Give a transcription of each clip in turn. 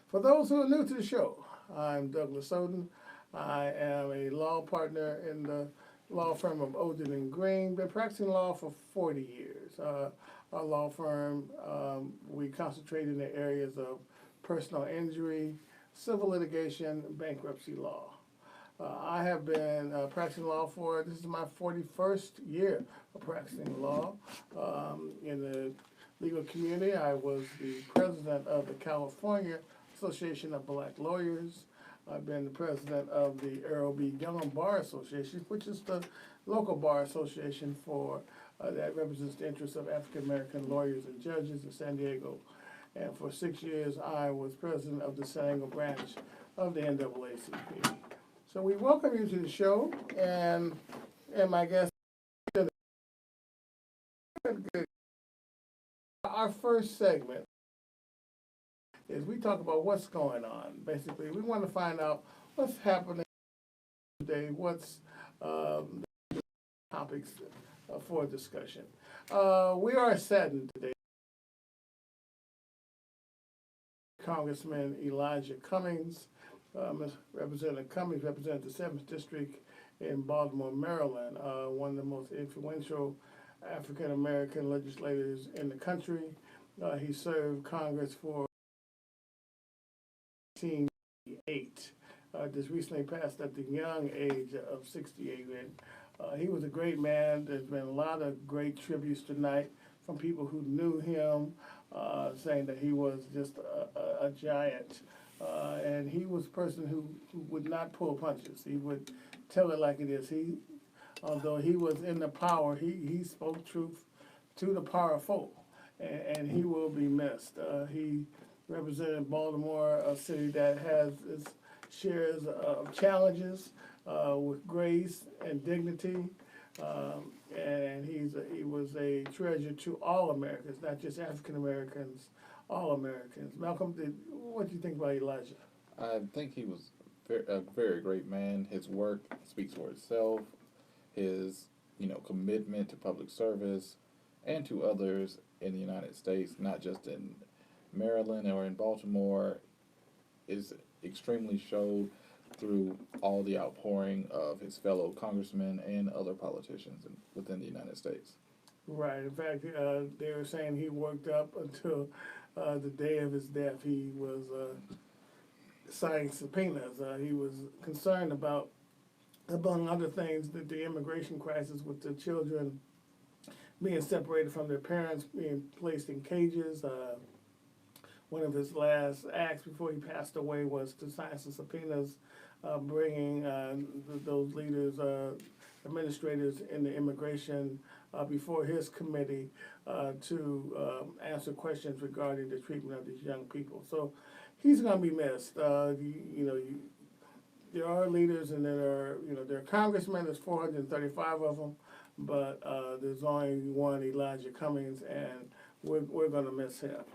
For those who are new to the show, I'm Douglas Oden. I am a law partner in the law firm of Oden and Green. Been practicing law for 40 years. Our law firm, we concentrate in the areas of personal injury, civil litigation, bankruptcy law. I have been practicing law for, this is my 41st year of practicing law. In the legal community, I was the president of the California Association of Black Lawyers. I've been the president of the Earl B. Young Bar Association, which is the local bar association for that represents the interests of African American lawyers and judges in San Diego. And for 6 years, I was president of the San Diego branch of the NAACP. So we welcome you to the show, and my guest, our first segment is we talk about what's going on. Basically, we want to find out what's happening today, what's topics for discussion. We are saddened today. Congressman Elijah Cummings, Representative Cummings represents the 7th District in Baltimore, Maryland, one of the most influential African American legislators in the country. He served Congress for 1988. Just recently passed at the young age of 68. And he was a great man. There's been a lot of great tributes tonight from people who knew him, saying that he was just a giant. And he was a person who would not pull punches. He would tell it like it is. Although he was in the power, he spoke truth to the powerful, and he will be missed. He represented Baltimore, a city that has its shares of challenges with grace and dignity, and he was a treasure to all Americans, not just African Americans, all Americans. Malcolm, what do you think about Elijah? I think he was a very great man. His work speaks for itself. His, commitment to public service and to others in the United States, not just in Maryland or in Baltimore, is extremely showed through all the outpouring of his fellow congressmen and other politicians within the United States. Right. In fact, they were saying he worked up until the day of his death. He was signing subpoenas. He was concerned about, among other things, the immigration crisis with the children being separated from their parents, being placed in cages. One of his last acts before he passed away was to sign some subpoenas, bringing those leaders, administrators in the immigration before his committee to answer questions regarding the treatment of these young people. So he's going to be missed. There are leaders, and there are congressmen. There's 435 of them, but there's only one, Elijah Cummings, and we're going to miss him.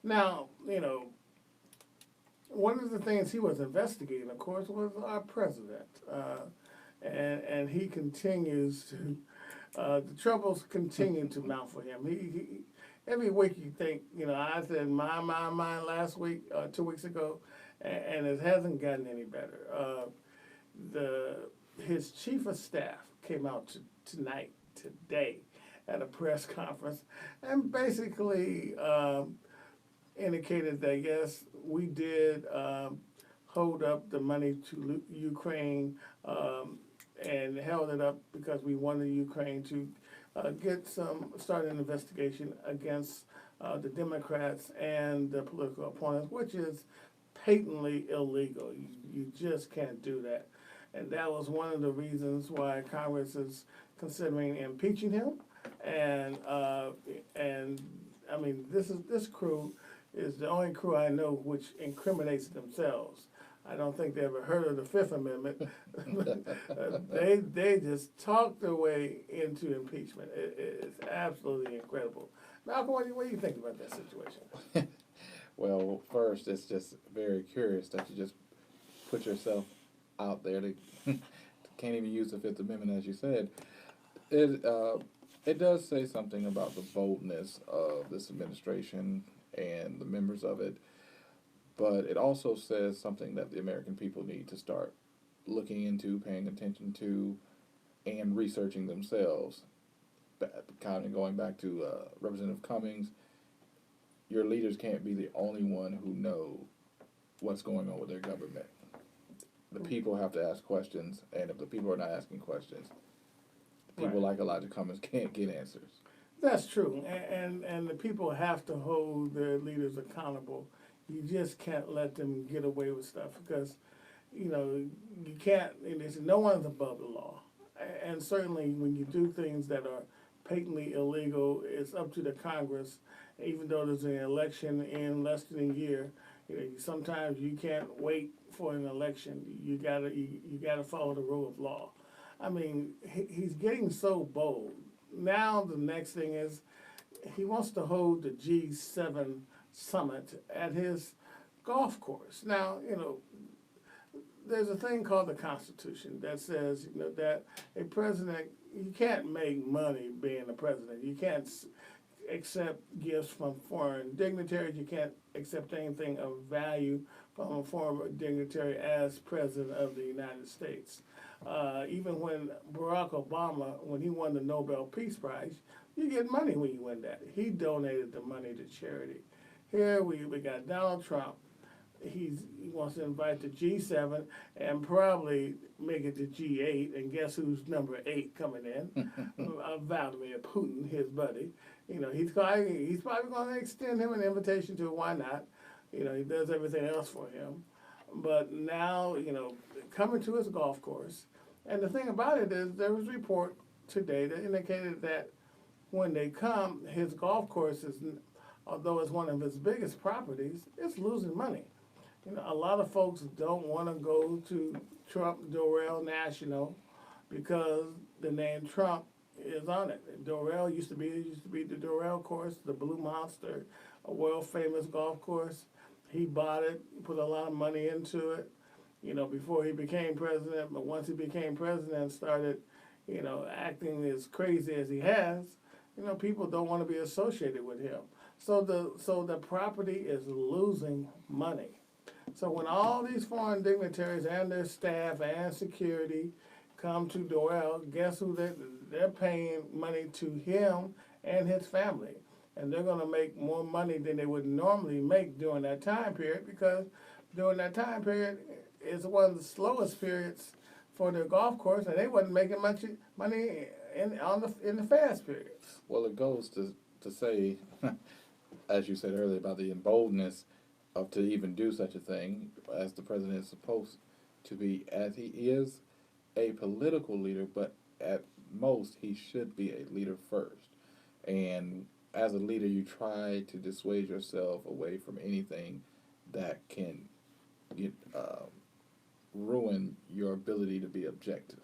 Now, one of the things he was investigating, of course, was our president, and he continues to. The troubles continue to mount for him. He every week you think, I said my last week, 2 weeks ago, and it hasn't gotten any better. His chief of staff came out today, at a press conference, and basically indicated that yes, we did hold up the money to Ukraine and held it up because we wanted Ukraine to start an investigation against the Democrats and the political opponents, which is patently illegal. You just can't do that. And that was one of the reasons why Congress is considering impeaching him. And I mean, this crew is the only crew I know which incriminates themselves. I don't think they ever heard of the Fifth Amendment. They just talk their way into impeachment. It's absolutely incredible. Malcolm, what do you think about that situation? Well, first, it's just very curious that you just put yourself out there to can't even use the Fifth Amendment, as you said. It does say something about the boldness of this administration and the members of it but it also says something that the American people need to start looking into, paying attention to, and researching themselves. Kind of going back to Representative Cummings, your leaders can't be the only one who know what's going on with their government. The people have to ask questions, and if the people are not asking questions, people Right. like Elijah Cummings can't get answers. That's true, and the people have to hold their leaders accountable. You just can't let them get away with stuff because, you can't. And there's no one's above the law, and certainly when you do things that are patently illegal, it's up to the Congress. Even though there's an election in less than a year, sometimes you can't wait for an election. You gotta follow the rule of law. I mean, he's getting so bold. Now the next thing is he wants to hold the G7 summit at his golf course. Now, there's a thing called the Constitution that says, that a president, you can't make money being a president. You can't accept gifts from foreign dignitaries. You can't accept anything of value from a foreign dignitary as president of the United States. Even when Barack Obama, when he won the Nobel Peace Prize, you get money when you win that. He donated the money to charity. Here we got Donald Trump. He wants to invite the G7 and probably make it to G8. And guess who's number 8 coming in? Vladimir Putin, his buddy. He's probably going to extend him an invitation to why not. He does everything else for him. But now, coming to his golf course. And the thing about it is there was a report today that indicated that when they come, his golf course is, although it's one of his biggest properties, it's losing money. A lot of folks don't want to go to Trump Doral National because the name Trump is on it. Doral used to be the Doral course, the Blue Monster, a world famous golf course. He bought it, put a lot of money into it, before he became president. But once he became president and started, acting as crazy as he has, people don't want to be associated with him. So the property is losing money. So when all these foreign dignitaries and their staff and security come to Doral, guess who they're paying money to him and his family. And they're going to make more money than they would normally make during that time period because during that time period is one of the slowest periods for their golf course, and they wasn't making much money in the fast periods. Well, it goes to say, as you said earlier, about the boldness of to even do such a thing, as the president is supposed to be, as he is a political leader, but at most he should be a leader first. And as a leader, you try to dissuade yourself away from anything that can ruin your ability to be objective.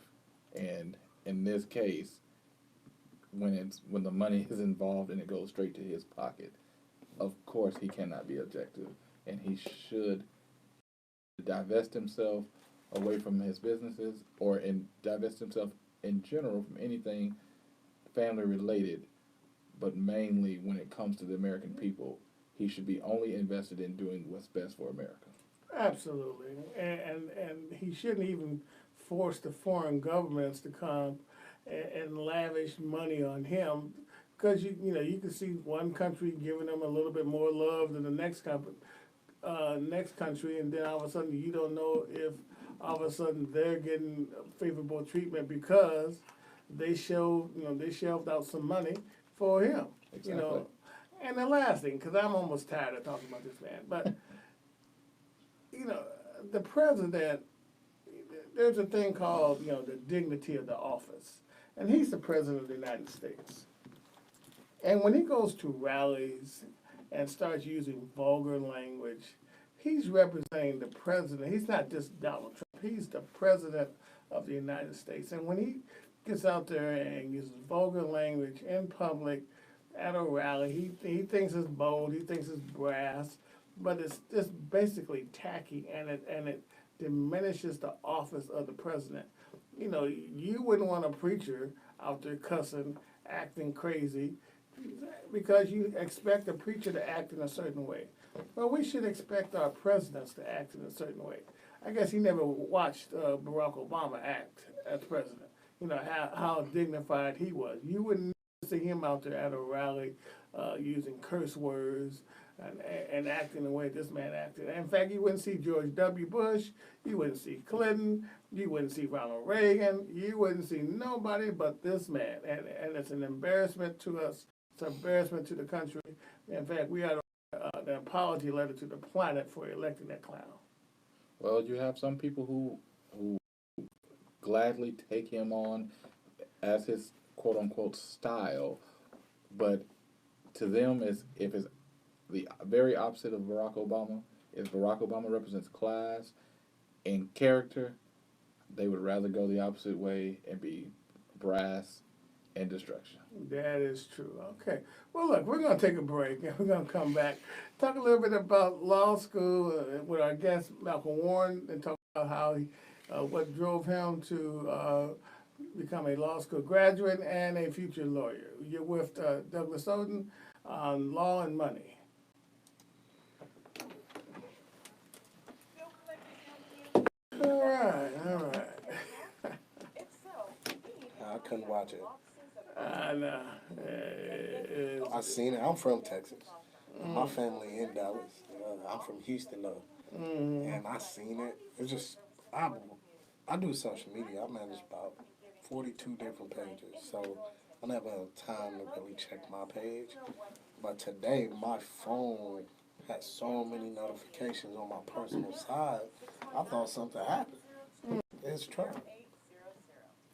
And in this case, when the money is involved and it goes straight to his pocket, of course he cannot be objective, and he should divest himself away from his businesses or divest himself in general from anything family related. But mainly when it comes to the American people, he should be only invested in doing what's best for America. Absolutely, and he shouldn't even force the foreign governments to come and lavish money on him, because you can see one country giving them a little bit more love than the next country, and then all of a sudden you don't know if all of a sudden they're getting favorable treatment because they shelved out some money for him. Exactly. And the last thing, because I'm almost tired of talking about this man, but the president, there's a thing called, the dignity of the office. And he's the president of the United States. And when he goes to rallies and starts using vulgar language, he's representing the president. He's not just Donald Trump. He's the president of the United States. And when he gets out there and uses vulgar language in public at a rally, he thinks it's bold, he thinks it's brass, but it's just basically tacky, and it diminishes the office of the president. You wouldn't want a preacher out there cussing, acting crazy, because you expect a preacher to act in a certain way. Well, we should expect our presidents to act in a certain way. I guess he never watched Barack Obama act as president. You know, how dignified he was. You wouldn't see him out there at a rally using curse words and acting the way this man acted. In fact, you wouldn't see George W. Bush, you wouldn't see Clinton, you wouldn't see Ronald Reagan, you wouldn't see nobody but this man. And it's an embarrassment to us, it's an embarrassment to the country. In fact, we ought to an apology letter to the planet for electing that clown. Well, you have some people who gladly take him on as his quote unquote style, but to them, is if it's the very opposite of Barack Obama. If Barack Obama represents class and character, they would rather go the opposite way and be brass and destruction. That is true. Okay. Well, look, we're going to take a break and we're going to come back, talk a little bit about law school with our guest, Malcolm Warren, and talk about how what drove him to become a law school graduate and a future lawyer. You're with Douglas Oden on Law and Money. All right, all right. I couldn't watch it. I know. I seen it. I'm from Texas. My family in Dallas. I'm from Houston though, and I seen it. It's just I do social media. I manage about 42 different pages, so I never have time to really check my page. But today, my phone had so many notifications on my personal side. I thought something happened. It's Trump.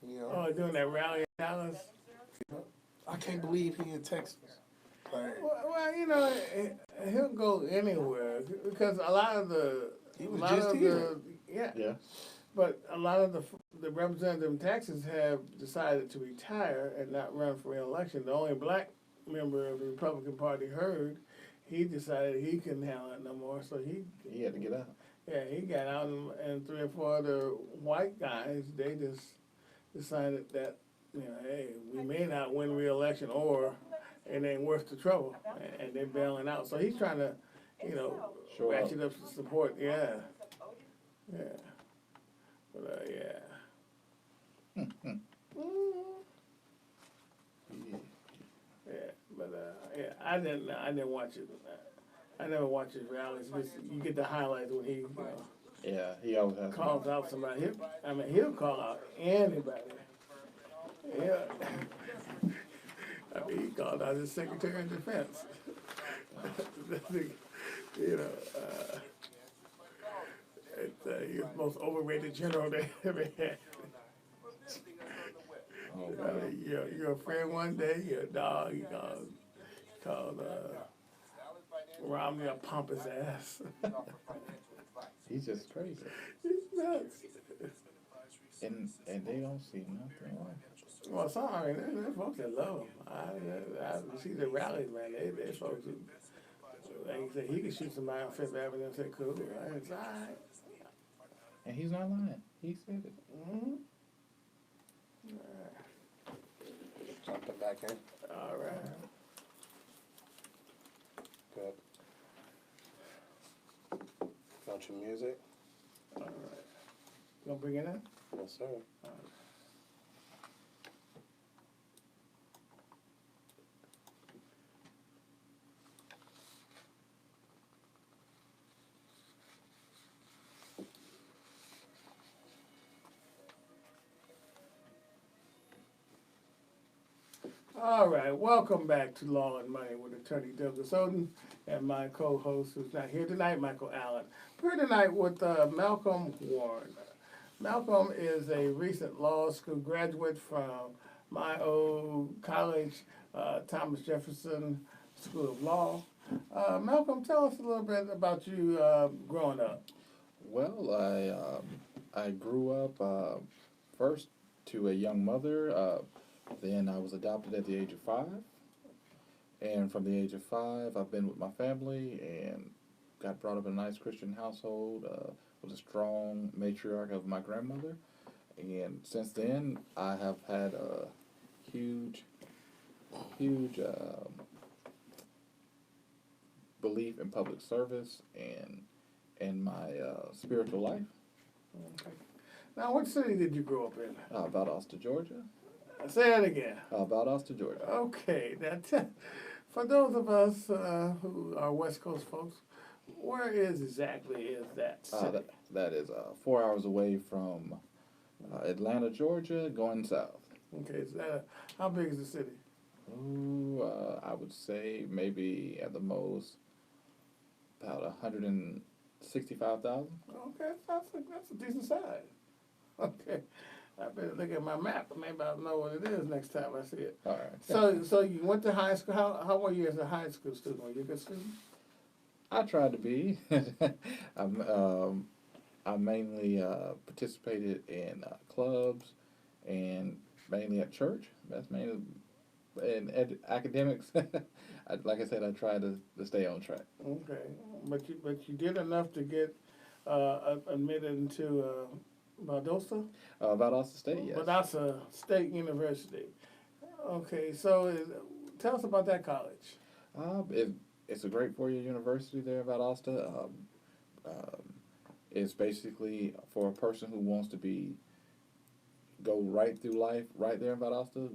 You know, Oh, doing that rally in Dallas? I can't believe he in Texas. Like, Well, you know, he'll go anywhere because a lot of the, he a was lot just of here. the, yeah, Yeah. but a lot of the representatives in Texas have decided to retire and not run for re-election. The only black member of the Republican Party heard, he decided he couldn't handle it no more, so He had to get out. yeah, he got out, and 3 or 4 other white guys, they just decided that, you know, hey, we may not win re-election, or it ain't worth the trouble, and they're bailing out. So he's trying to, you know, Show up. ratchet up the support. Yeah, yeah, but yeah. Yeah, but yeah, I didn't watch it. I never watch his rallies. Just, you get the highlights when he, you know, Yeah, he always has. calls out somebody. He'll call out anybody. Yeah. I mean, he called out his Secretary of Defense. You know, he was the most overrated general they ever had. Oh, I mean, you're a friend one day, you're a dog. He called Romney a pompous ass. he's just crazy, He's nuts. and they don't see nothing wrong. Well, some, I mean, there's folks that love him. I see the rallies, man. They folks who, like you said, he could shoot somebody on Fifth Avenue and say, cool, it's all right. And he's not lying. He said it. Mm-hmm. Jumping back in. All right. Good. Want your music? All right. You gonna bring it in? Yes, sir. All right, welcome back to Law and Money with Attorney Douglas Oden and my co-host who's not here tonight, Michael Allen. We're tonight with Malcolm Warren. Malcolm is a recent law school graduate from my old college, Thomas Jefferson School of Law. Malcolm, tell us a little bit about you growing up. Well, I grew up first to a young mother. Then I was adopted at the age of 5. And from the age of 5, I've been with my family and got brought up in a nice Christian household with a strong matriarch of my grandmother. And since then, I have had a huge belief in public service and my spiritual life. Okay. Now, what city did you grow up in? Valdosta, Georgia. Say it again. Valdosta, Georgia. Okay. For those of us who are West Coast folks, where exactly is that city? That is 4 hours away from Atlanta, Georgia, going south. Okay. How big is the city? Ooh, I would say maybe at the most about 165,000. Okay, that's a decent size. Okay. I better look at my map. Maybe I'll know what it is next time I see it. All right. So you went to high school. How were you as a high school student? Were you a good student? I tried to be. I mainly participated in clubs and mainly at church. That's mainly in academics. Like I said, I tried to stay on track. Okay, but you did enough to get admitted into Valdosta? Valdosta State, yes. Valdosta State University. Okay, so tell us about that college. It's a great four-year university there in Valdosta. It's basically for a person who wants to go right through life right there in Valdosta,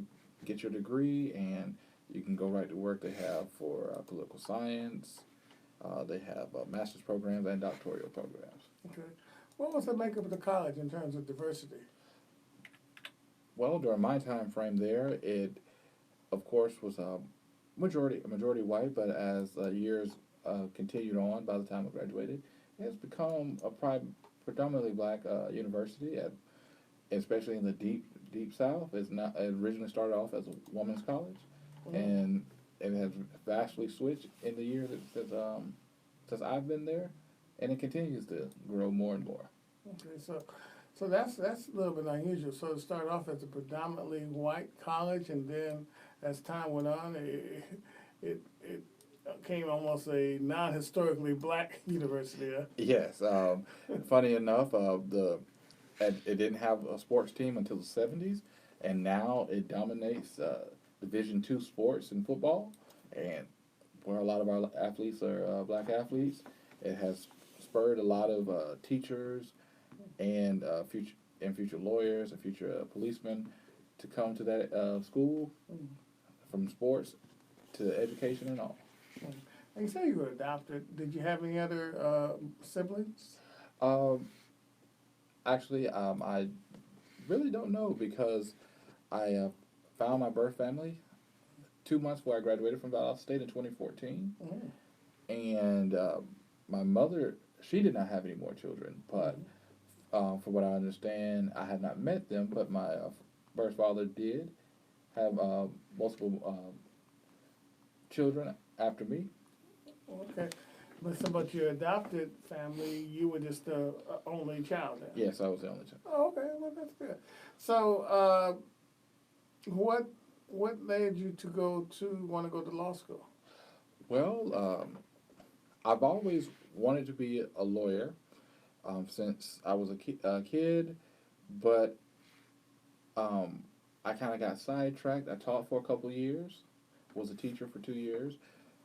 get your degree, and you can go right to work. They have for political science. They have master's programs and doctoral programs. Okay. What was the makeup of the college in terms of diversity? Well, during my time frame there, it, of course, was majority white, but as years continued on, by the time I graduated, it has become a predominantly black university, especially in the deep South. It originally started off as a women's college, and it has vastly switched in the years since I've been there, and it continues to grow more and more. Okay, so that's a little bit unusual. So it started off as a predominantly white college, and then as time went on, it became almost a non-historically black university. Huh? Yes. Funny enough, it didn't have a sports team until the 70s, and now it dominates Division II sports and football, and where a lot of our athletes are black athletes. It has spurred a lot of teachers and future lawyers and future policemen to come to that school, from sports to education and all. You say you were adopted. Did you have any other siblings? Actually, I really don't know, because I found my birth family 2 months before I graduated from Valdosta State in 2014, and my mother, she did not have any more children, but from what I understand, I have not met them, but my birth father did have multiple children after me. Okay. But your adopted family, you were just the only child then? Yes, I was the only child. Oh, okay. Well, that's good. So, what led you to want to go to law school? Well, I've always wanted to be a lawyer since I was a kid, but I kind of got sidetracked. I taught for a couple of years, was a teacher for 2 years,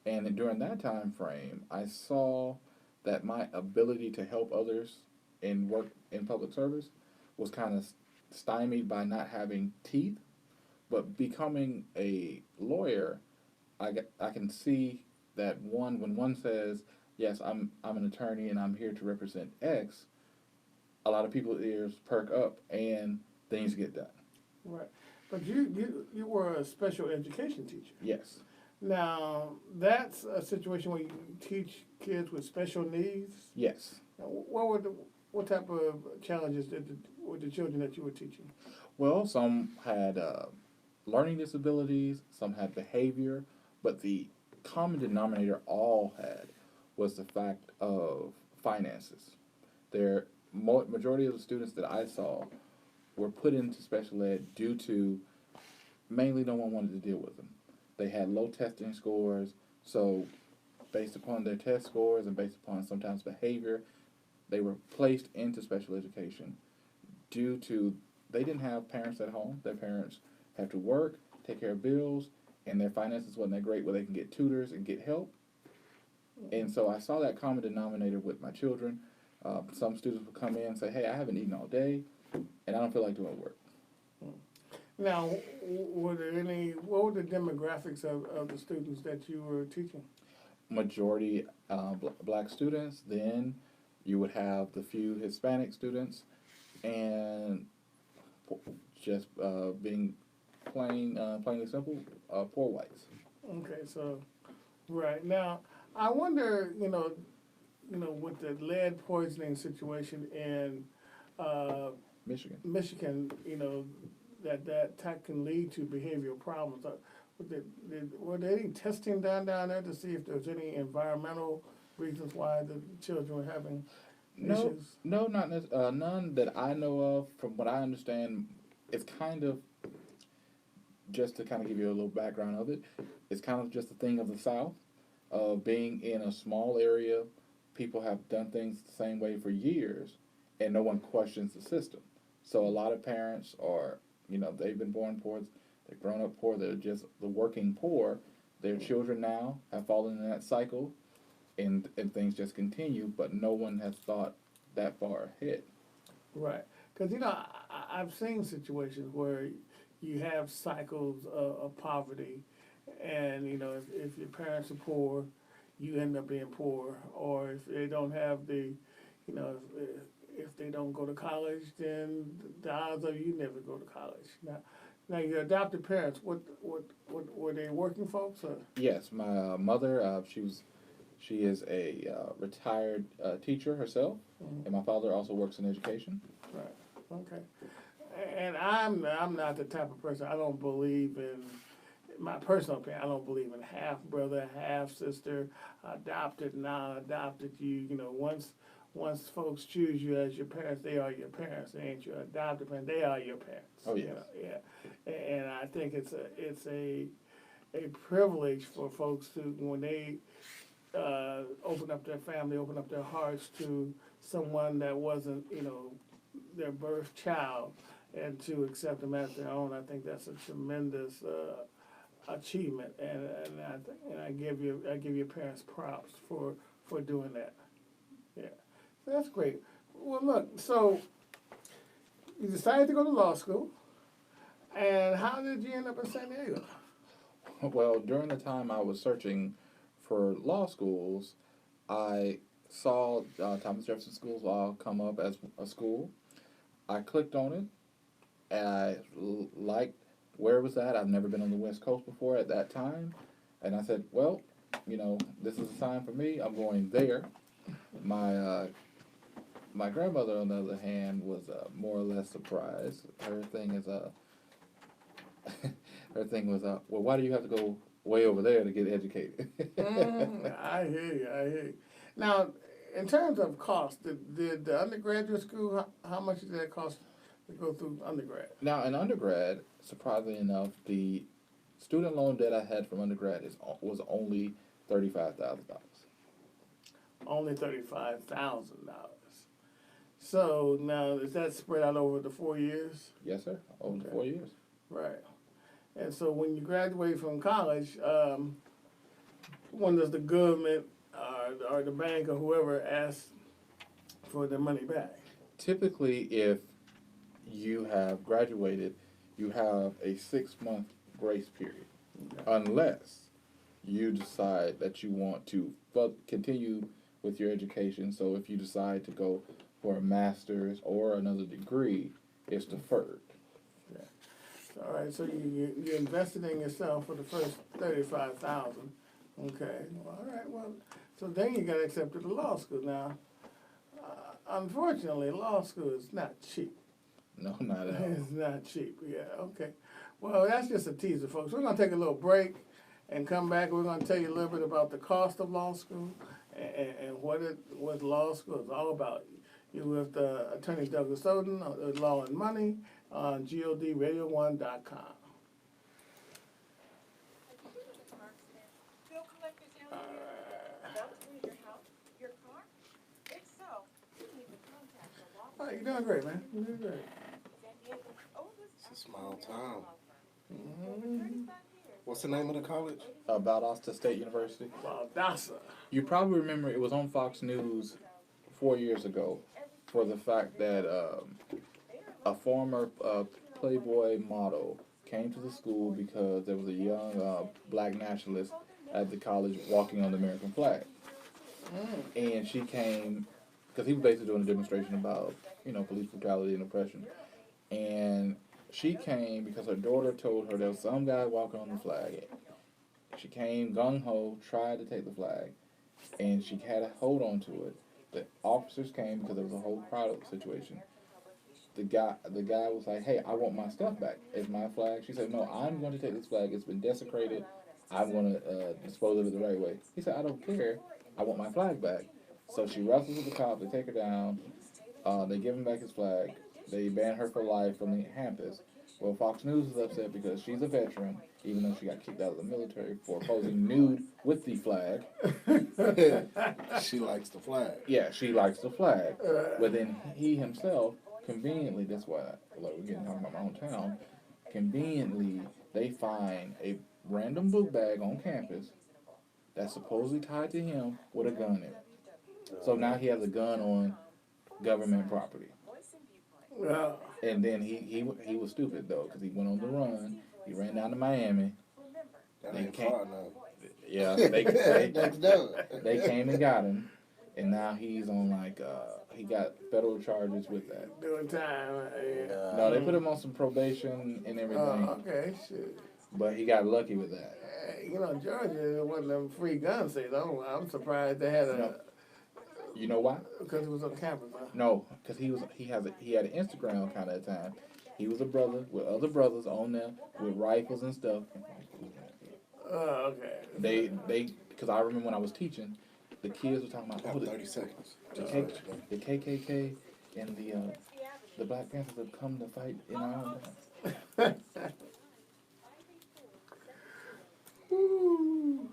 and during that time frame, I saw that my ability to help others and work in public service was kind of stymied by not having teeth. But becoming a lawyer, I can see that when one says, yes, I'm an attorney and I'm here to represent X, a lot of people's ears perk up and things get done. Right. But you were a special education teacher. Yes. Now, that's a situation where you teach kids with special needs? Yes. Now, what type of challenges were the children that you were teaching? Well, some had learning disabilities, some had behavior, but the common denominator all had was the fact of finances. Their majority of the students that I saw were put into special ed due to mainly no one wanted to deal with them. They had low testing scores, so based upon their test scores and based upon sometimes behavior, they were placed into special education due to they didn't have parents at home. Their parents have to work, take care of bills, and their finances wasn't that great where they can get tutors and get help. And so I saw that common denominator with my children. Some students would come in and say, hey, I haven't eaten all day, and I don't feel like doing work. Now, what were the demographics of the students that you were teaching? Majority black students, then you would have the few Hispanic students, and just being plainly simple, poor whites. Okay, so, right. Now, I wonder, with the lead poisoning situation in Michigan, that can lead to behavioral problems. Were there any testing done down there to see if there was any environmental reasons why the children were having issues? No, none that I know of. From what I understand, it's kind of, just to kind of give you a little background of it, it's kind of just a thing of the South, of being in a small area. People have done things the same way for years, and no one questions the system. So a lot of parents are, they've been born poor, they've grown up poor, they're just the working poor. Their children now have fallen in that cycle, and things just continue, but no one has thought that far ahead. Right. Because, I've seen situations where you have cycles of poverty, and, if your parents are poor, you end up being poor, or if they don't have if they don't go to college, then the odds are you never go to college. Now your adopted parents, what were they working folks? Or? Yes, my mother, she is a retired teacher herself, and my father also works in education. Right. Okay. And I'm not the type of person. I don't believe in, my personal opinion, I don't believe in half brother, half sister, adopted, non-adopted. Once folks choose you as your parents, they are your parents. They ain't your adopted parents. They are your parents. Oh yes. Yeah. And I think it's a privilege for folks to, when they open up their family, open up their hearts to someone that wasn't, their birth child, and to accept them as their own. I think that's a tremendous achievement, and I give your parents props for doing that. Yeah, so that's great. Well, look, so you decided to go to law school, and how did you end up in San Diego? Well, during the time I was searching for law schools, I saw Thomas Jefferson School of Law come up as a school. I clicked on it, and I liked where it was at. I've never been on the West Coast before at that time, and I said, well, this is a sign for me. I'm going there. My grandmother, on the other hand, was more or less surprised. Her thing is her thing was, well, why do you have to go way over there to get educated? I hear you. Now, in terms of cost, did the undergraduate school, how much did that cost to go through undergrad? Now, in undergrad, surprisingly enough, the student loan debt I had from undergrad was only $35,000. Only $35,000. So now, is that spread out over the 4 years? Yes, sir. Over 4 years. Right. And so when you graduate from college, when does the government or the bank or whoever ask for their money back? Typically, if you have graduated, you have a 6-month grace period, unless you decide that you want to continue with your education. So if you decide to go for a master's or another degree, it's deferred. Yeah. All right. So you invested in yourself for the first $35,000. Okay. Well, all right. Well, so then you got accepted to law school. Now, unfortunately, law school is not cheap. No, not at all. It's not cheap. Yeah. Okay. Well, that's just a teaser, folks. We're gonna take a little break and come back. We're gonna tell you a little bit about the cost of law school and what law school is all about. You're with Attorney Douglas Oden of Law and Money on GODRadio1.com. All right, you're doing great, man. You're doing great. It's a small town. Mm-hmm. What's the name of the college? Valdosta State University. Valdosta. You probably remember it was on Fox News 4 years ago for the fact that a former Playboy model came to the school because there was a young black nationalist at the college walking on the American flag. And she came because he was basically doing a demonstration about, police brutality and oppression. And she came because her daughter told her there was some guy walking on the flag. She came gung-ho, tried to take the flag, and she had a hold on to it. The officers came because there was a whole crowd situation. The guy was like, "Hey, I want my stuff back. It's my flag." She said, "No, I'm going to take this flag. It's been desecrated. I'm going to dispose of it the right way." He said, "I don't care. I want my flag back." So she wrestles with the cop. They take her down. They give him back his flag. They ban her for life from the campus. Well, Fox News is upset because she's a veteran, even though she got kicked out of the military for posing nude with the flag. She likes the flag. Yeah, she likes the flag. But then he himself, conveniently, that's why we're getting talking about my own town, conveniently, they find a random book bag on campus that's supposedly tied to him with a gun in it. So now he has a gun on government property. Yeah. And then he was stupid though, because he went on the run. He ran down to Miami. That They ain't can't- far now. Yeah, That's done. they came and got him, and now he's on he got federal charges with that. Doing time. Yeah. No, they put him on some probation and everything, Okay, shit. but he got lucky with that. Georgia, one of them free gun states. I'm surprised they had No. You know why? because it was on campus. Huh? No, because he had an Instagram account at the time. He was a brother with other brothers on there with rifles and stuff. Okay. They because I remember when I was teaching, the kids were talking about About 30 seconds. the KKK and the Black Panthers have come to fight in our own time. Woo.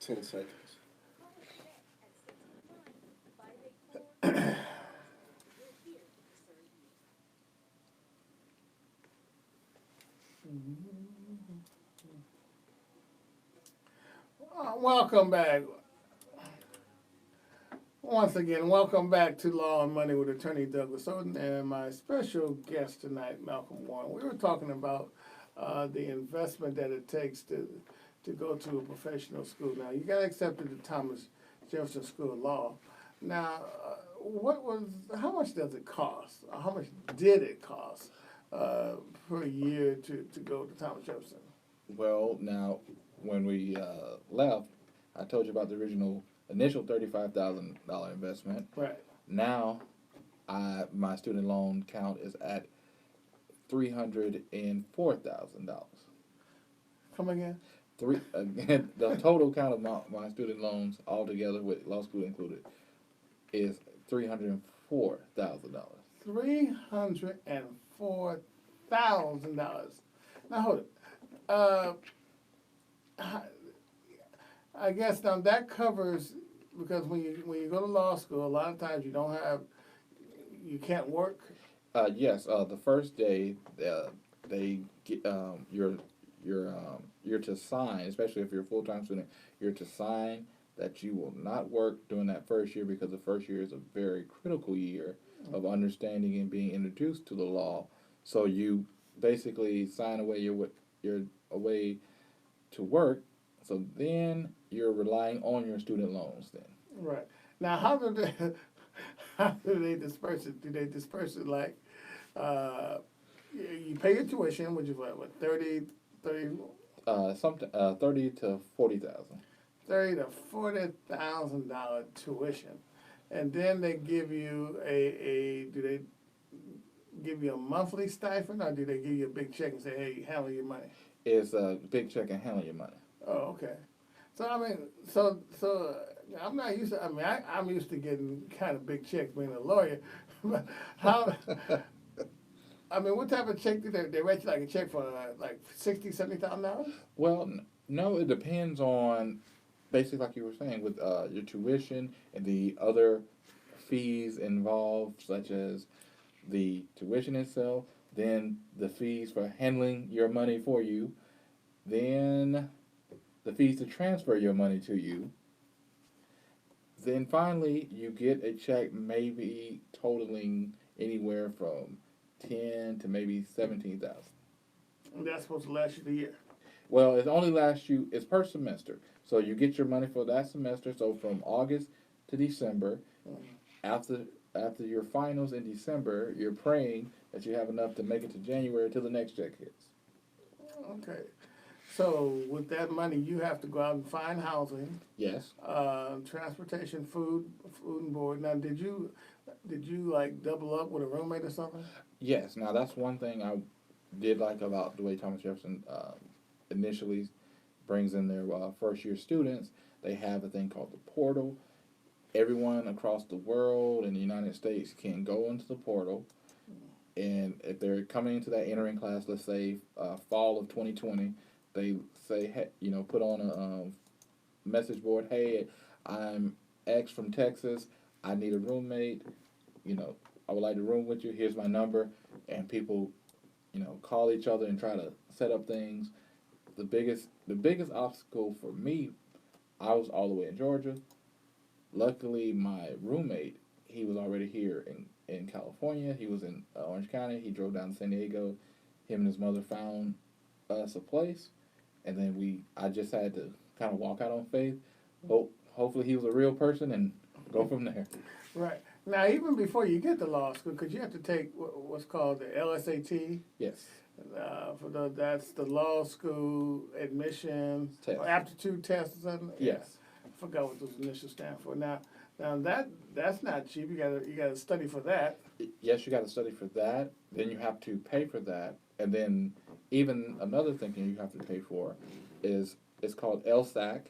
10 seconds. Welcome back. Once again, welcome back to Law and Money with Attorney Douglas Oden and my special guest tonight, Malcolm Warren. We were talking about the investment that it takes to go to a professional school. Now, you got accepted to Thomas Jefferson School of Law. Now, how much does it cost? How much did it cost per year to go to Thomas Jefferson? Well, now when we left, I told you about the initial $35,000 investment. Right. Now, my student loan count is at $304,000. Come again? The total count of my student loans altogether with law school included is $304,000. $304,000. Now hold it. I guess now that covers because when you go to law school, a lot of times you you can't work. Yes. The first day they get you're to sign, especially if you're a full-time student, you're to sign that you will not work during that first year because the first year is a very critical year of understanding and being introduced to the law. So you basically sign away your away to work. So then you're relying on your student loans then. Right. Now, how do they disperse it? Do they disperse it like you pay your tuition, which is what 30 30 to 40,000. $30,000 to $40,000 tuition, and then they give you do they give you a monthly stipend, or do they give you a big check and say, hey, handle your money? It's a big check and handle your money. Oh, okay. So I mean, so I'm not used to. I mean, I'm used to getting kind of big checks being a lawyer, but how? I mean, what type of check do they write you like a check for like $60,000-$70,000? Well, no, it depends on basically like you were saying with your tuition and the other fees involved, such as the tuition itself, then the fees for handling your money for you, then the fees to transfer your money to you. Then finally, you get a check maybe totaling anywhere from 10 to maybe 17,000. And that's supposed to last you the year. Well, it only lasts you. It's per semester, so you get your money for that semester. So from August to December, after your finals in December, you're praying that you have enough to make it to January till the next check hits. Okay. So with that money, you have to go out and find housing, Yes. transportation, food and board. Now, did you like double up with a roommate or something? Yes. Now that's one thing I did like about the way Thomas Jefferson initially brings in their first year students. They have a thing called the portal. Everyone across the world in the United States can go into the portal, and if they're coming into that entering class, let's say fall of 2020, they say, hey, put on a message board, hey, I'm X from Texas, I need a roommate, I would like to room with you, here's my number, and people, call each other and try to set up things. The biggest obstacle for me, I was all the way in Georgia. Luckily, my roommate, he was already here in California. He was in Orange County. He drove down to San Diego. Him and his mother found us a place, and then I just had to kind of walk out on faith. Hopefully he was a real person and go from there. Right. Now, even before you get to law school, because you have to take what's called the LSAT. Yes. That's the law school admission Test. or aptitude test or something. Yes. I forgot what those initials stand for. Now that's not cheap. You gotta study for that. Yes, you got to study for that. Then you have to pay for that, and then even another thing you have to pay for is it's called LSAC.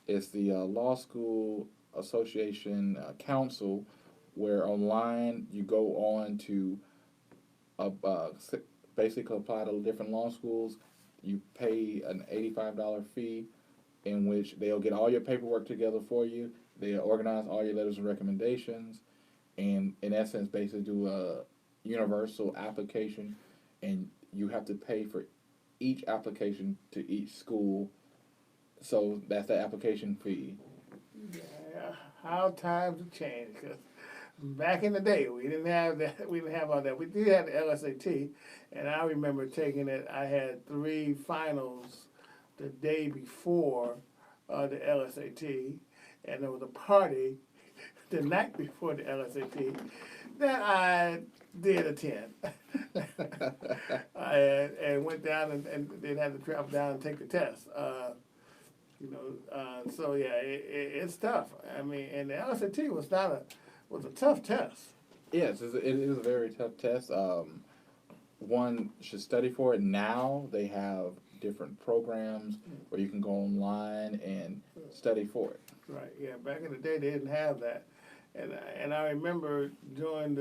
It's the Law School Association Council, where online you go on to basically apply to different law schools. You pay an $85 fee, in which they'll get all your paperwork together for you. They'll organize all your letters of recommendations, and in essence, basically do a universal application, and you have to pay for each application to each school. So that's the application fee. Yeah, how times have changed. 'Cause back in the day, we didn't have that. We didn't have all that. We did have the LSAT, and I remember taking it. I had 3 finals the day before the LSAT, and there was a party the night before the LSAT that I did attend. And went down and then had to travel down and take the test. So yeah, it's tough. I mean, and the LSAT was a tough test. Yes, it is a very tough test. One should study for it. Now they have different programs where you can go online and study for it. Right. Yeah. Back in the day, they didn't have that, and I remember during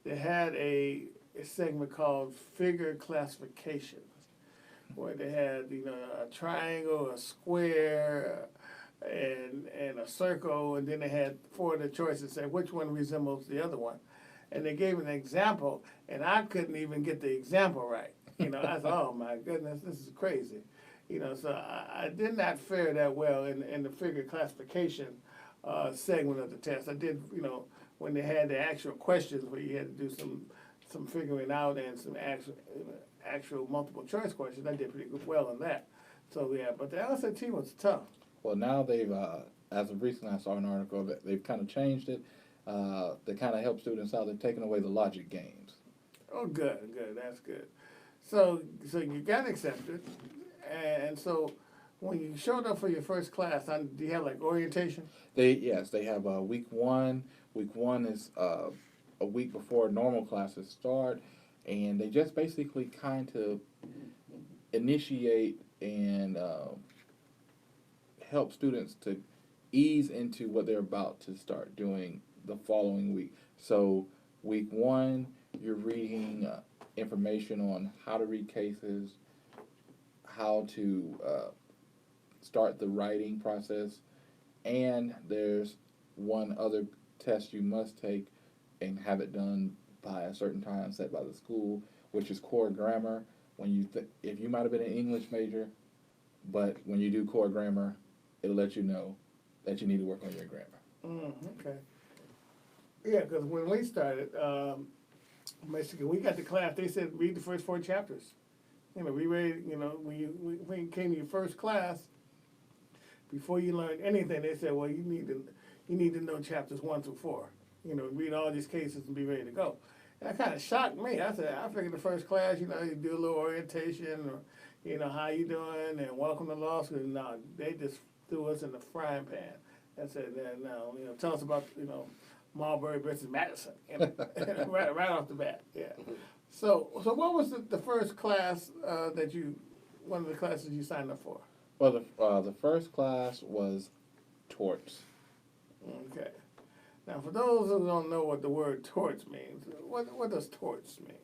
they had a segment called figure classifications, where they had a triangle, a square, and a circle, and then they had 4 of the choices, say which one resembles the other one, and they gave an example, and I couldn't even get the example right. I thought, oh my goodness, this is crazy. So I did not fare that well in the figure classification segment of the test. I did, when they had the actual questions where you had to do some figuring out and some actual multiple choice questions, I did pretty well in that. So yeah, but the LSAT was tough. Well, now they've, as of recently, I saw an article that they've kind of changed it. They kind of help students out. They've taken away the logic games. Oh, good, that's good. So you got accepted, and so when you showed up for your first class, do you have like orientation? They have week 1. Week 1 is a week before normal classes start, and they just basically kind of initiate and help students to ease into what they're about to start doing the following week. So week 1, you're reading information on how to read cases, how to start the writing process, and there's one other test you must take and have it done by a certain time set by the school, which is core grammar. When you if you might have been an English major, but when you do core grammar, it'll let you know that you need to work on your grammar. Okay. Yeah, because when we started, basically, we got to class, they said read the first 4 chapters. You know, we read, you know, when you came to your first class, before you learned anything, they said, well, you need to know chapters 1 through 4. You know, read all these cases and be ready to go. And that kind of shocked me. I said, I figured the first class, you know, you do a little orientation or, you know, how you doing and welcome to law school. No, they just threw us in the frying pan and said, no, you know, tell us about, you know, Marbury versus Madison, you know, right off the bat, yeah. So what was the first class one of the classes you signed up for? Well, the first class was torts. Okay. Now, for those who don't know what the word torts means, what does torts mean?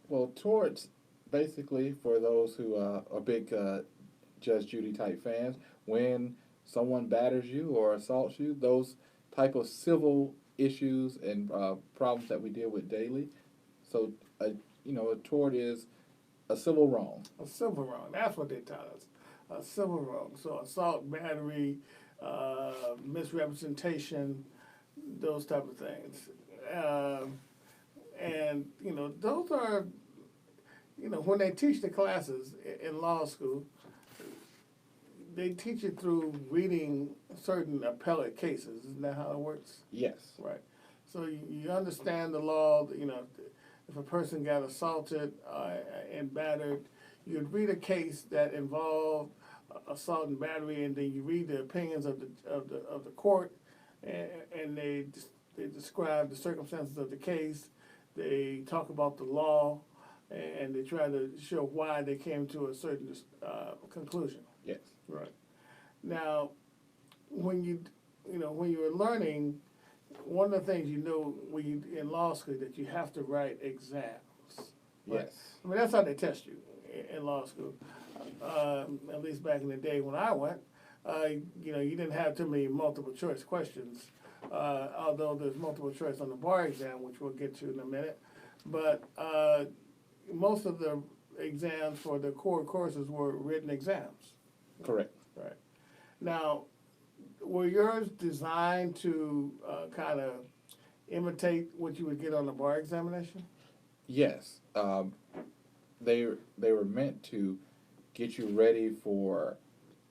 Well, torts, basically, for those who are big Judge Judy type fans, when someone batters you or assaults you, those type of civil issues and problems that we deal with daily. So, a tort is a civil wrong. A civil wrong. That's what they taught us. A civil wrong. So assault, battery, misrepresentation, those type of things. And, you know, those are, you know, when they teach the classes in law school, they teach it through reading certain appellate cases. Isn't that how it works? Yes. Right. So you understand the law, you know, if a person got assaulted and battered, you'd read a case that involved assault and battery, and then you read the opinions of the court, and they describe the circumstances of the case. They talk about the law, and they try to show why they came to a certain conclusion. Yes. Right. Now, when you were learning, one of the things you know when you in law school that you have to write exams. Right? Yes. I mean, that's how they test you in law school. At least back in the day when I went, you know, you didn't have too many multiple choice questions. Although there's multiple choice on the bar exam, which we'll get to in a minute. But most of the exams for the core courses were written exams. Correct. Right. Now, were yours designed to kind of imitate what you would get on the bar examination? Yes. They were meant to get you ready for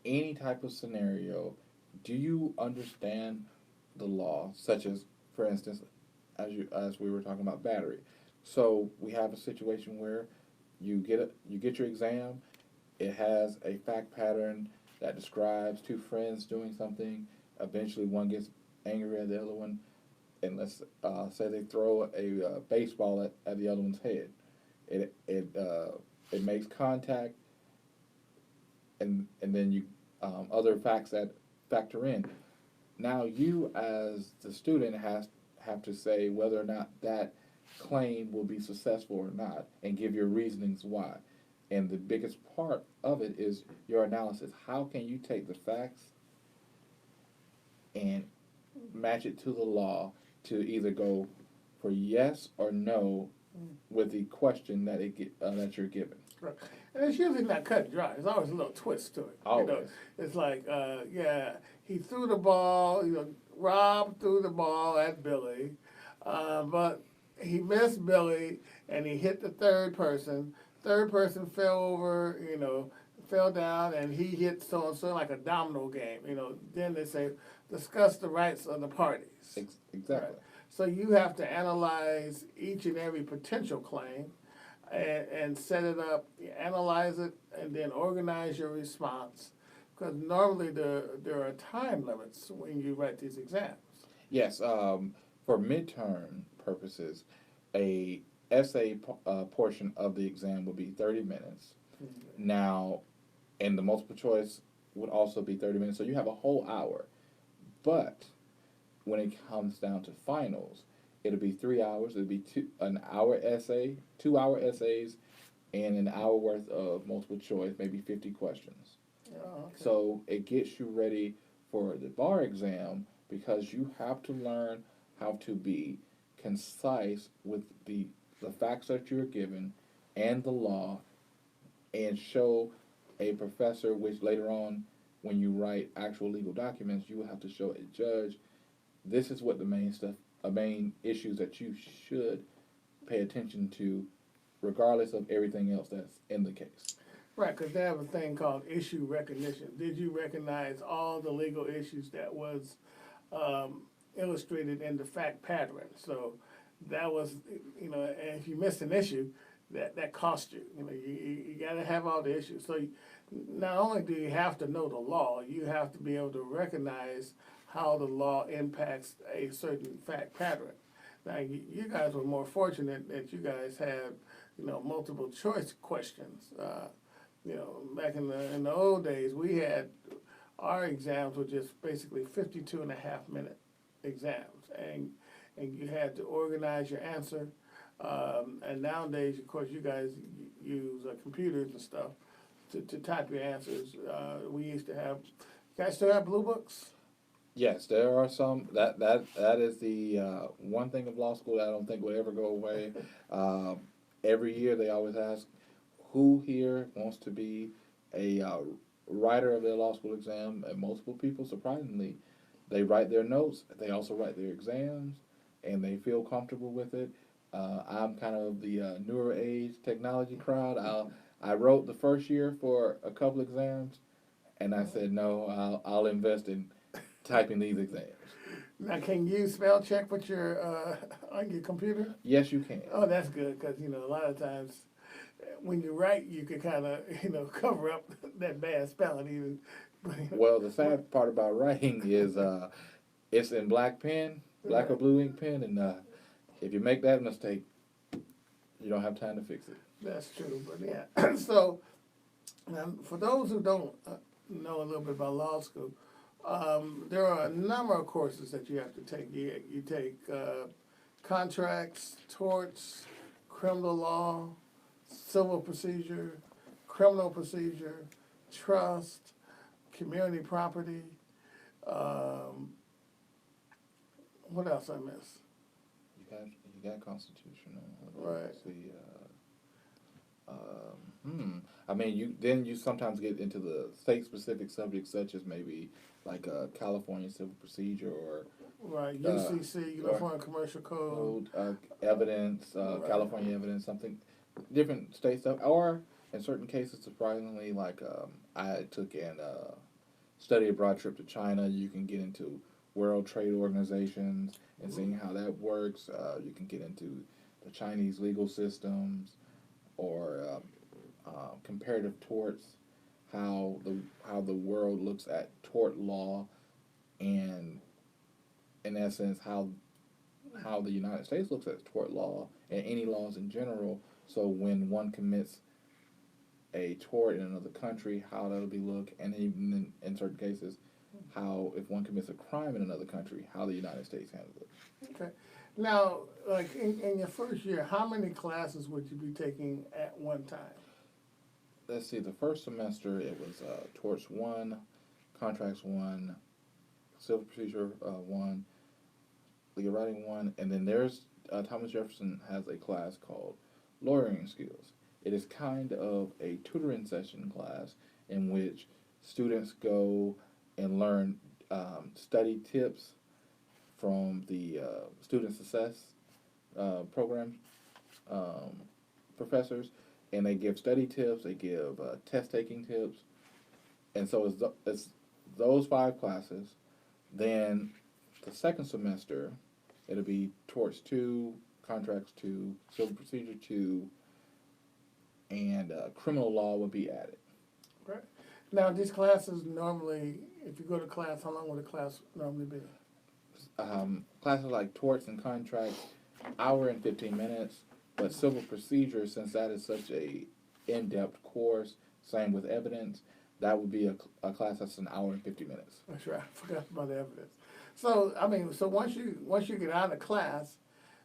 any type of scenario. Do you understand the law, such as, for instance, as we were talking about battery? So we have a situation where you get your exam. It has a fact pattern that describes 2 friends doing something. Eventually, one gets angry at the other one, and let's say they throw a baseball at the other one's head. It makes contact, and then you other facts that factor in. Now you, as the student, have to say whether or not that claim will be successful or not, and give your reasonings why. And the biggest part of it is your analysis. How can you take the facts and match it to the law to either go for yes or no with the question that that you're given? Right. And it's usually not cut and dry. There's always a little twist to it. Always. You know, it's like, he threw the ball, you know, Rob threw the ball at Billy, but he missed Billy and he hit the third person. Third person fell over, you know, fell down, and he hit so-and-so like a domino game, you know. Then they say, discuss the rights of the parties. Exactly. Right. So you have to analyze each and every potential claim and set it up, analyze it, and then organize your response. Because normally there are time limits when you write these exams. Yes. For midterm purposes, a essay portion of the exam would be 30 minutes. Mm-hmm. Now, and the multiple choice would also be 30 minutes, so you have a whole hour. But when it comes down to finals, it'll be 3 hours. It'll be an hour essay, 2 hour essays, and an hour worth of multiple choice, maybe 50 questions. Oh, okay. So it gets you ready for the bar exam because you have to learn how to be concise with the facts that you're given and the law, and show a professor, which later on, when you write actual legal documents, you will have to show a judge, this is what the main issues that you should pay attention to, regardless of everything else that's in the case. Right, because they have a thing called issue recognition. Did you recognize all the legal issues that was illustrated in the fact pattern? So that was, and if you missed an issue, that cost you. You got to have all the issues. So not only do you have to know the law, you have to be able to recognize how the law impacts a certain fact pattern. Now, you guys were more fortunate that you guys had, multiple choice questions. Back in the old days, we had our exams were just basically 52.5-minute exams, and you had to organize your answer. And nowadays, of course, you guys use computers and stuff to type your answers. We used to have. You guys still have blue books? Yes, there are some. That is the one thing of law school that I don't think will ever go away. Every year they always ask, who here wants to be a writer of their law school exam? And multiple people, surprisingly, they write their notes. They also write their exams, and they feel comfortable with it. I'm kind of the newer age technology crowd. I wrote the first year for a couple exams, and I said, no, I'll invest in typing these exams. Now, can you spell check with your on your computer? Yes, you can. Oh, that's good, because a lot of times when you write, you can kind of cover up that bad spelling even. Well, the sad part about writing is it's in black pen, black or blue ink pen, and if you make that mistake, you don't have time to fix it. That's true, but yeah. So, now, for those who don't know a little bit about law school, there are a number of courses that you have to take. You take contracts, torts, criminal law, civil procedure, criminal procedure, trust, community property. What else I miss? You got constitutional. Right. Let's see. I mean, you sometimes get into the state-specific subjects, such as maybe like California civil procedure or right UCC, Uniform Commercial Code, evidence, right. California evidence, something different state stuff, or in certain cases, surprisingly, like I took an study abroad trip to China. You can get into World Trade Organizations and seeing how that works. You can get into the Chinese legal systems, or comparative torts, how the world looks at tort law, and in essence how the United States looks at tort law and any laws in general. So when one commits a tort in another country, how that'll be looked, and even in certain cases, how if one commits a crime in another country, how the United States handles it. Okay. Now, like in your first year, how many classes would you be taking at one time? Let's see, the first semester it was torts 1, contracts 1, civil procedure 1, legal writing 1, and then there's Thomas Jefferson has a class called lawyering skills. It is kind of a tutoring session class in which students go and learn study tips from the student success program professors, and they give study tips, they give test-taking tips, and so it's those 5 classes. Then the second semester, it'll be torts 2, contracts 2, civil procedure 2, and criminal law will be added. Right. Now, these classes normally, if you go to class, how long would a class normally be? Classes like torts and contracts, hour and 15 minutes, but civil procedure, since that is such a in-depth course, same with evidence, that would be a class that's an hour and 50 minutes. That's right. I forgot about the evidence. So, I mean, once you get out of class,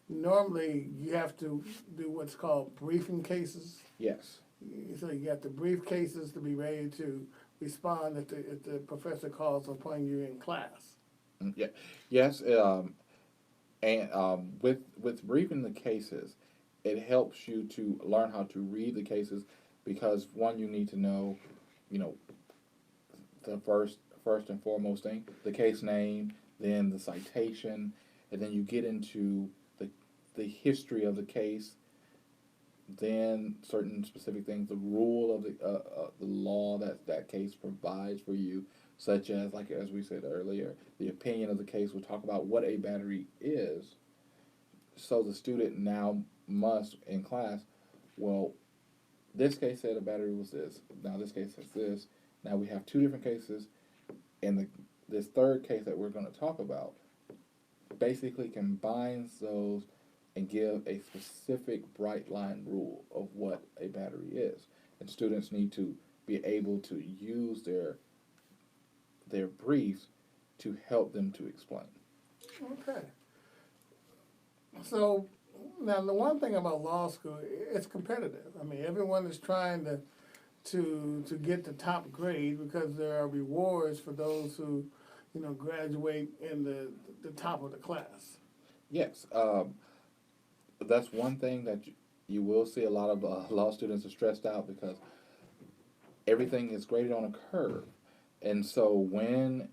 normally you have to do what's called briefing cases. Yes. So you got the brief cases to be ready to respond if the professor calls upon you in class. Yeah. Yes. And with briefing the cases, it helps you to learn how to read the cases because one, you need to know, you know, the first and foremost thing, the case name, then the citation, and then you get into the history of the case, then certain specific things, the rule of the law that that case provides for you, such as like as we said earlier, the opinion of the case will talk about what a battery is. So the student now must in class, well, this case said a battery was this. Now this case says this. Now we have two different cases, and this third case that we're going to talk about basically combines those and give a specific bright line rule of what a battery is. And students need to be able to use their briefs to help them to explain. Okay. So now the one thing about law school, it's competitive. I mean, everyone is trying to get the top grade because there are rewards for those who, graduate in the top of the class. Yes, that's one thing that you will see a lot of law students are stressed out because everything is graded on a curve. And so when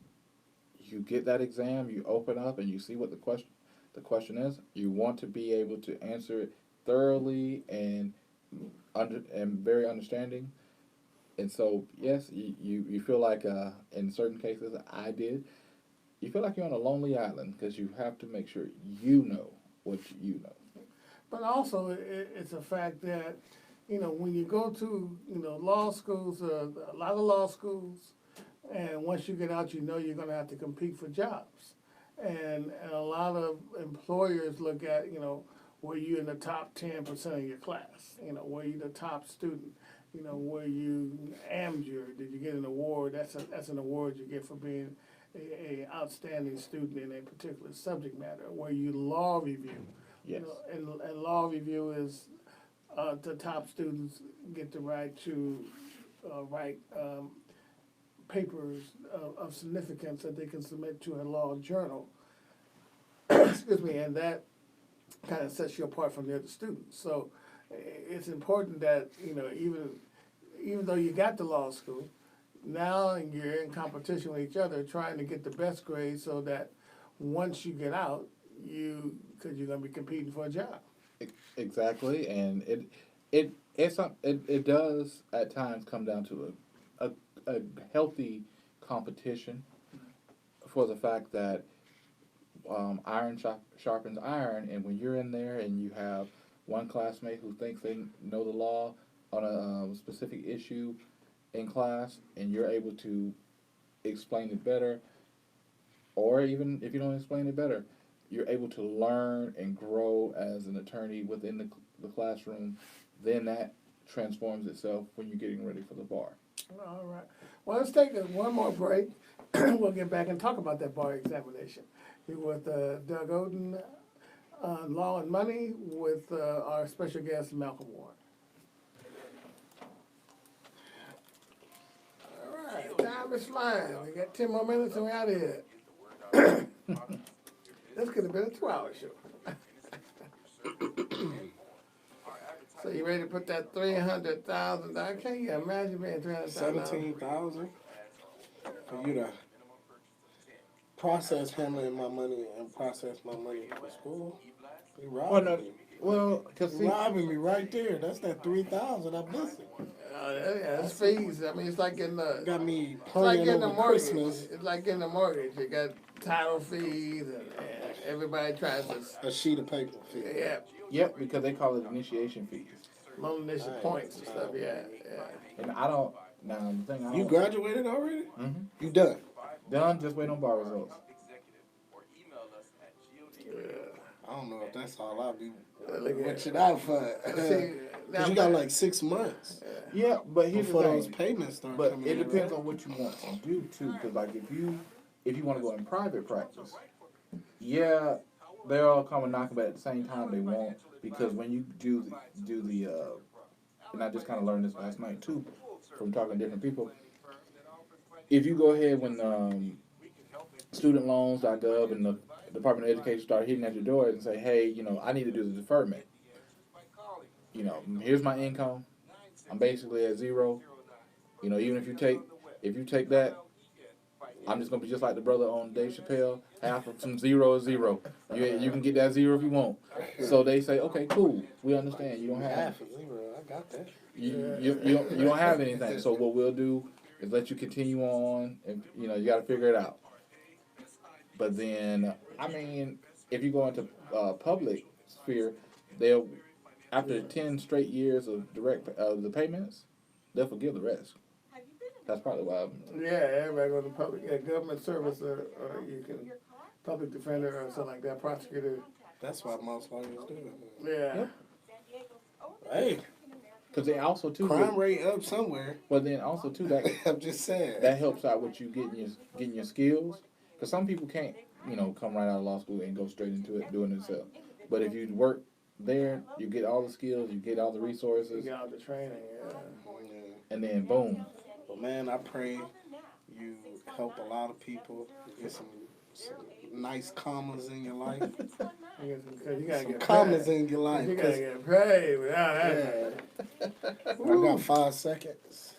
you get that exam, you open up and you see what the question is, you want to be able to answer it thoroughly and very understanding. And so, yes, you feel like, in certain cases, I did, you feel like you're on a lonely island because you have to make sure you know what you know. But also, it's a fact that, when you go to, law schools, a lot of law schools, and once you get out, you're going to have to compete for jobs. And a lot of employers look at, were you in the top 10% of your class? Were you the top student? Were you AMJUR? Did you get an award? That's an award you get for being a outstanding student in a particular subject matter. Were you law review? Yes. And law review is the top students get the right to write papers of significance that they can submit to a law journal. Excuse me, and that kind of sets you apart from the other students. So it's important that even though you got to law school, now you're in competition with each other, trying to get the best grade so that once you get out, because you're going to be competing for a job. Exactly, and it does at times come down to a healthy competition for the fact that iron sharpens iron, and when you're in there and you have one classmate who thinks they know the law on a specific issue in class, and you're able to explain it better, or even if you don't explain it better, you're able to learn and grow as an attorney within the classroom, then that transforms itself when you're getting ready for the bar. All right. Well, let's take one more break. We'll get back and talk about that bar examination. You're with Doug Oden, Law and Money, with our special guest, Malcolm Warren. All right, time is flying. We got 10 more minutes and we're out of here. This could have been a 2-hour show. So you ready to put that $300,000? Can you imagine being $300,000? $17,000 for you to process handling my money and process my money for school. You robbing me. Well, because you robbing me right there. That's that $3,000 I'm missing. Yeah, it's fees. I mean, it's like getting the got me it's like getting a mortgage. Christmas. It's like getting a mortgage. You got title fees, and everybody tries to a sheet of paper fee. Yeah. Yep, because they call it initiation fees. Loan initial points and stuff. Yeah. And I don't. Now the thing. You graduated already? Mm-hmm. You done? Done. Just waiting on bar results. I don't know if that's all I'll be watching out for. Because you got like 6 months. Yeah, but here's before the thing. those payments start but coming it in, depends right? on what you want to do too. Because like if you want to go in private practice, yeah, they're all coming knocking, but at the same time they won't, because when you do the and I just kind of learned this last night too from talking to different people. If you go ahead when studentloans.gov and Department of Education start hitting at your door and say, hey, I need to do the deferment. Here's my income. I'm basically at zero. Even if you take that, I'm just gonna be just like the brother on Dave Chappelle. Half from zero is zero. You can get that zero if you want. So they say, okay, cool. We understand. You don't have Half a zero. I got that. you don't have anything. So what we'll do is let you continue on, and you got to figure it out. But then, if you go into public sphere, they'll after 10 straight years of direct the payments, they'll forgive the rest. That's probably why. Yeah, everybody go to public, government service, or you can public defender or something like that, prosecutor. That's why most lawyers do it. Yeah. Hey, because they also too crime rate up somewhere. But then also too that I'm just saying that helps out with you getting your skills. Because some people can't come right out of law school and go straight into it doing it themselves. But if you work there, you get all the skills, you get all the resources, you get all the training, and then boom. Well, man, I pray you help a lot of people. Get some nice commas in your life. You gotta some get commas paid. in your life. You gotta get paid without that. I got 5 seconds.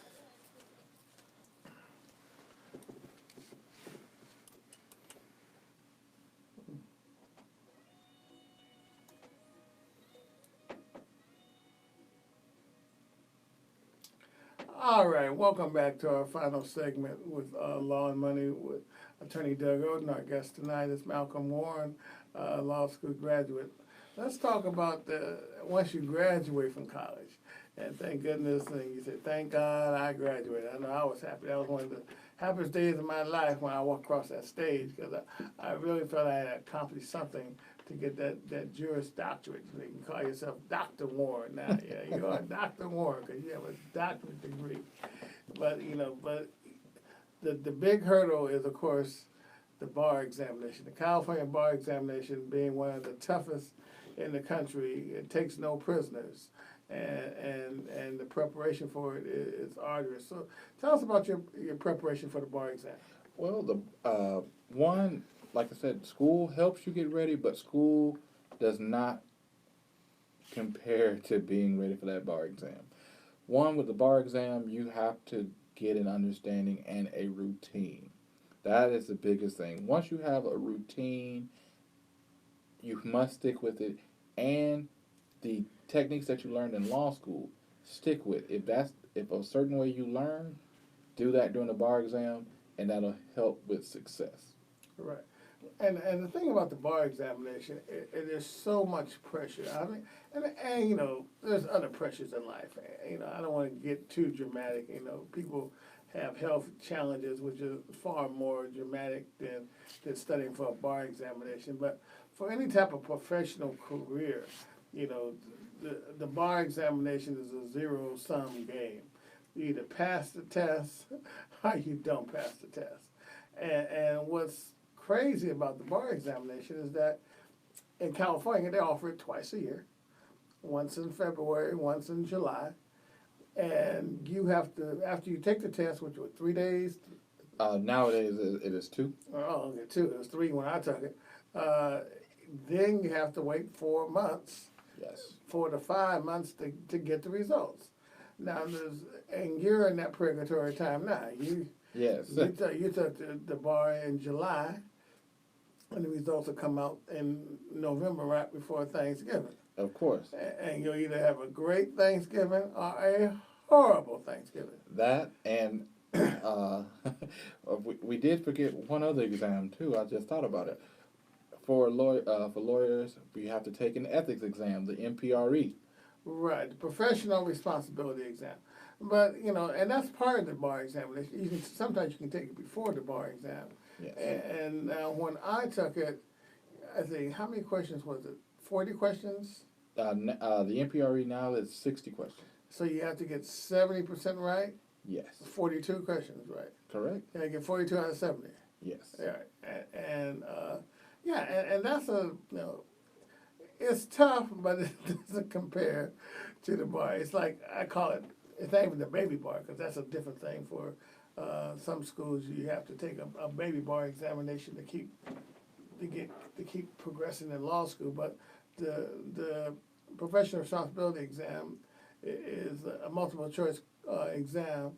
All right, welcome back to our final segment with Law and Money with Attorney Doug Oden. Our guest tonight is Malcolm Warren, law school graduate. Let's talk about once you graduate from college. And thank goodness, and you said, thank God I graduated. I know I was happy. That was one of the happiest days of my life when I walked across that stage, because I really felt I had accomplished something to get that Juris Doctorate. You can call yourself Dr. Warren now. Yeah, you are Dr. Warren because you have a doctorate degree. But the big hurdle is, of course, the bar examination. The California bar examination being one of the toughest in the country. It takes no prisoners, and the preparation for it is arduous. So tell us about your preparation for the bar exam. Well, the one, like I said, school helps you get ready, but school does not compare to being ready for that bar exam. One, with the bar exam, you have to get an understanding and a routine. That is the biggest thing. Once you have a routine, you must stick with it, and the techniques that you learned in law school, stick with. If a certain way you learn, do that during the bar exam, and that'll help with success. Right. And the thing about the bar examination, it is so much pressure. I mean, and there's other pressures in life. I don't want to get too dramatic. People have health challenges, which is far more dramatic than studying for a bar examination. But for any type of professional career, the bar examination is a zero-sum game. You either pass the test or you don't pass the test. And what's crazy about the bar examination is that in California they offer it twice a year, once in February, once in July, and you have to, after you take the test, which was 3 days. Nowadays it is 2. Oh, okay, 2. It was 3 when I took it. Then you have to wait 4 months. Yes. 4 to 5 months to get the results. Now and you're in that purgatory time now. Yes. You took the bar in July, and the results will come out in November, right before Thanksgiving. Of course. And you'll either have a great Thanksgiving or a horrible Thanksgiving. That, and we did forget one other exam too. I just thought about it. For lawyers, we have to take an ethics exam, the MPRE. Right, the professional responsibility exam. But and that's part of the bar examination. Sometimes you can take it before the bar exam. Yes. And when I took it, I think, how many questions was it? 40 questions? The MPRE now is 60 questions. So you have to get 70% right? Yes. 42 questions right. Correct. And I get 42 out of 70. Yes. Yeah, and that's it's tough, but it doesn't compare to the bar. It's like, I call it, it's not even the baby bar, because that's a different thing for some schools. You have to take a baby bar examination to keep to keep progressing in law school. But the professional responsibility exam is a multiple choice exam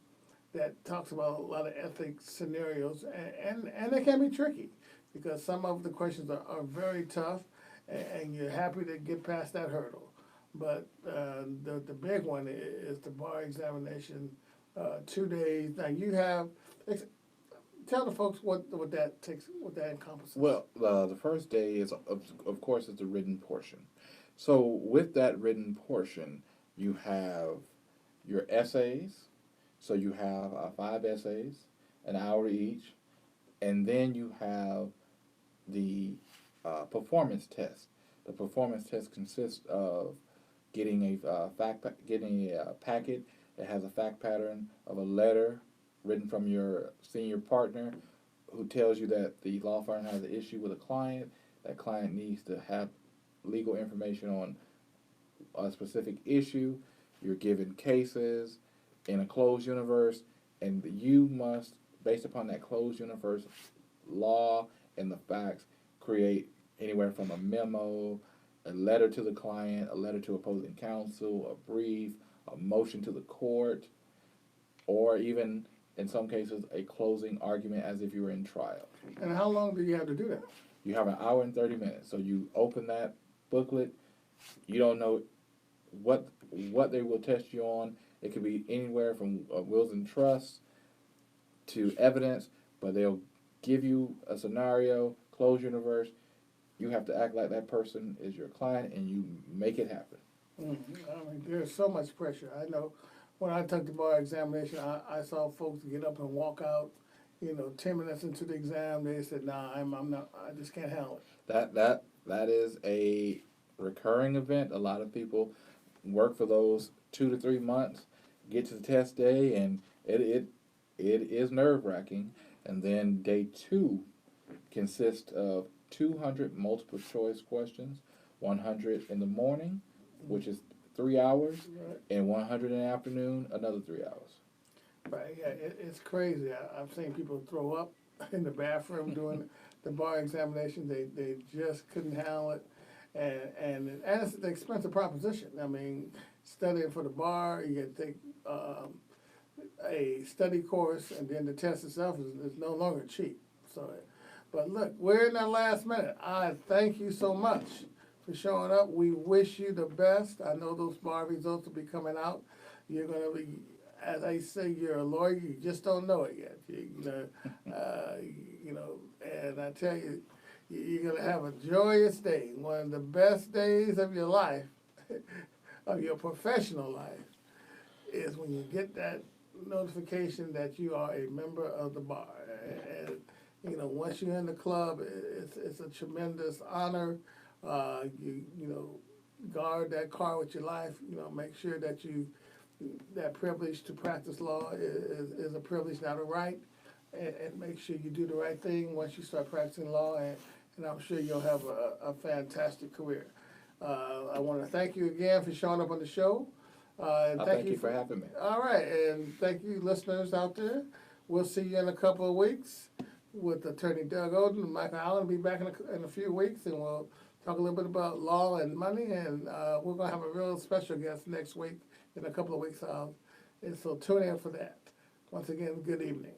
that talks about a lot of ethics scenarios, and it can be tricky because some of the questions are very tough, and you're happy to get past that hurdle. But the big one is the bar examination, 2 days. Now you have, tell the folks what that takes, what that encompasses. Well, the first day is, of course, is the written portion. So with that written portion, you have your essays. So you have 5 essays, an hour each, and then you have the performance test. The performance test consists of getting a packet that has a fact pattern of a letter written from your senior partner who tells you that the law firm has an issue with a client. That client needs to have legal information on a specific issue. You're given cases in a closed universe, and you must, based upon that closed universe law and the facts, create anywhere from a memo, a letter to the client, a letter to opposing counsel, a brief, a motion to the court, or even, in some cases, a closing argument as if you were in trial. And how long do you have to do that? You have an hour and 30 minutes. So you open that booklet, you don't know what they will test you on. It could be anywhere from wills and trusts to evidence, but they'll give you a scenario, closed universe. You have to act like that person is your client, and you make it happen. Mm-hmm. I mean, there's so much pressure. I know when I took the bar examination, I saw folks get up and walk out, 10 minutes into the exam. They said, "Nah, I'm not. I just can't handle it." That is a recurring event. A lot of people work for those 2 to 3 months, get to the test day, and it is nerve-wracking. And then day 2 consists of 200 multiple choice questions, 100 in the morning, which is 3 hours, Right. and 100 in the afternoon, another 3 hours. Right, yeah, it's crazy. I've seen people throw up in the bathroom doing the bar examination. They just couldn't handle it, and it's an expensive proposition. I mean, studying for the bar, you got to take a study course, and then the test itself is no longer cheap. So, but look, we're in that last minute. I thank you so much for showing up. We wish you the best. I know those bar results will be coming out. You're going to be, as I say, you're a lawyer. You just don't know it yet. And I tell you, you're going to have a joyous day. One of the best days of your life, of your professional life, is when you get that notification that you are a member of the bar. And once you're in the club, it's a tremendous honor. Guard that car with your life. Make sure that that privilege to practice law is a privilege, not a right. And make sure you do the right thing once you start practicing law, and I'm sure you'll have a fantastic career. I want to thank you again for showing up on the show. And Thank you for having me. All right, and thank you, listeners out there. We'll see you in a couple of weeks with Attorney Doug Oden and Michael Allen. Will be back in a few weeks, and we'll talk a little bit about law and money, and we're going to have a real special guest next week, in a couple of weeks. And so tune in for that. Once again, good evening.